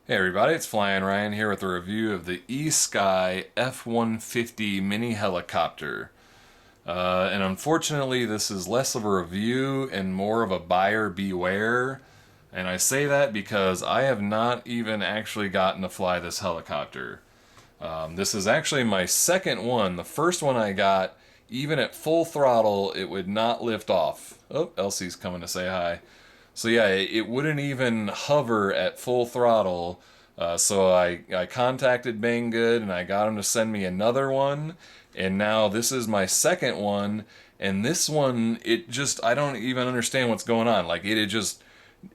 Hey everybody, it's Flyin Ryan here with a review of the Esky F150 mini helicopter. And unfortunately, this is less of a review and more of a buyer beware. And I say that because I have not even actually gotten to fly this helicopter. This is actually my second one. The first one I got, even at full throttle, it would not lift off. Oh, Elsie's coming to say hi. So yeah, it wouldn't even hover at full throttle. So I contacted Banggood and I got him to send me another one. And now this is my second one. And this one, it just, I don't even understand what's going on. Like it just,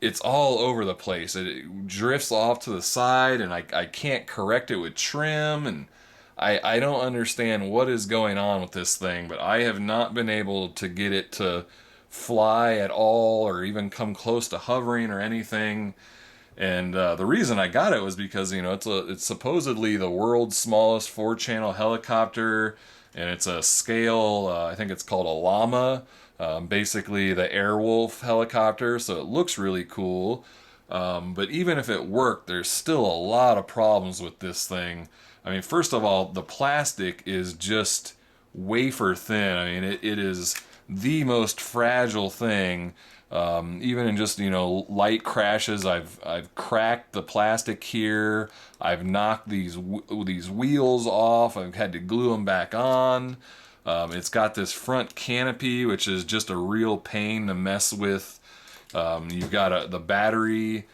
it's all over the place. It drifts off to the side and I can't correct it with trim. And I don't understand what is going on with this thing, but I have not been able to get it to fly at all or even come close to hovering or anything. And the reason I got it was because it's supposedly the world's smallest four-channel helicopter, and it's a scale. I think it's called a llama, basically the Airwolf helicopter. So it looks really cool. But even if it worked, there's still a lot of problems with this thing. I mean, first of all, the plastic is just wafer thin. I mean, it is the most fragile thing. Even in just light crashes, I've cracked the plastic here. I've knocked these wheels off. I've had to glue them back on. It's got this front canopy, which is just a real pain to mess with. You've got the battery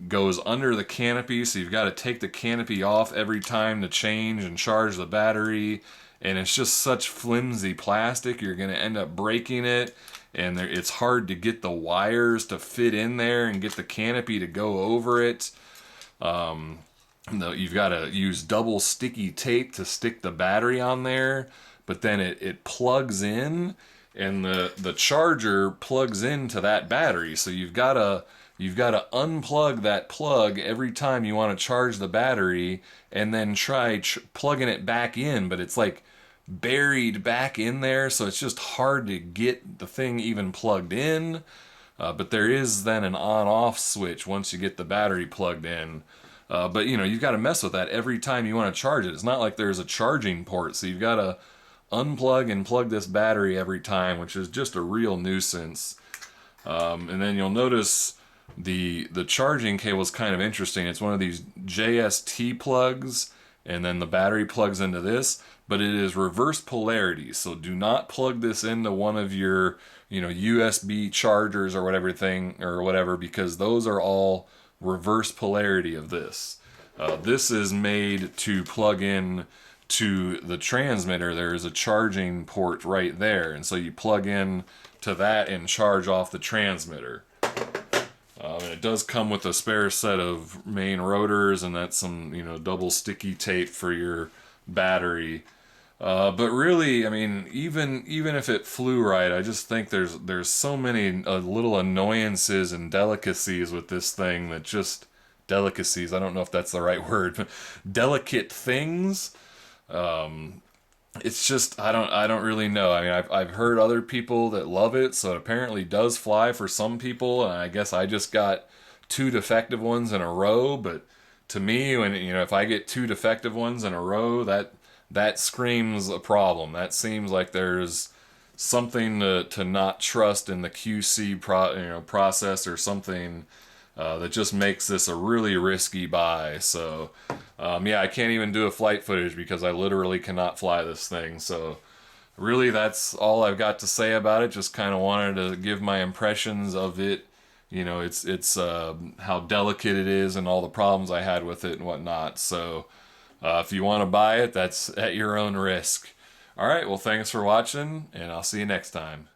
goes under the canopy, so you've got to take the canopy off every time to change and charge the battery. And it's just such flimsy plastic, you're going to end up breaking it. And it's hard to get the wires to fit in there and get the canopy to go over it. You've got to use double sticky tape to stick the battery on there, but then it plugs in, and the charger plugs into that battery. So you've got to unplug that plug every time you want to charge the battery, and then try plugging it back in. But it's like buried back in there, so it's just hard to get the thing even plugged in. But there is then an on-off switch once you get the battery plugged in. But you've got to mess with that every time you want to charge it. It's not like there's a charging port, so you've got to unplug and plug this battery every time, which is just a real nuisance. And then you'll notice the charging cable is kind of interesting. It's one of these JST plugs, and then the battery plugs into this, but it is reverse polarity. So do not plug this into one of your USB chargers or whatever, because those are all reverse polarity of this. This is made to plug in to the transmitter. There is a charging port right there, and so you plug in to that and charge off the transmitter. And it does come with a spare set of main rotors, and that's some double sticky tape for your battery. But really, I mean, even if it flew right, I just think there's so many little annoyances and delicacies with this thing that just delicacies. I don't know if that's the right word, but delicate things. It's just I don't really know. I mean, I've heard other people that love it, so it apparently does fly for some people, and I guess I just got two defective ones in a row. But to me, when if I get two defective ones in a row, that screams a problem. That seems like there's something to not trust in the QC process or something that just makes this a really risky buy. So yeah, I can't even do a flight footage because I literally cannot fly this thing. So really, that's all I've got to say about it. Just kind of wanted to give my impressions of it. It's how delicate it is and all the problems I had with it and whatnot. So if you want to buy it, that's at your own risk. All right, well, thanks for watching, and I'll see you next time.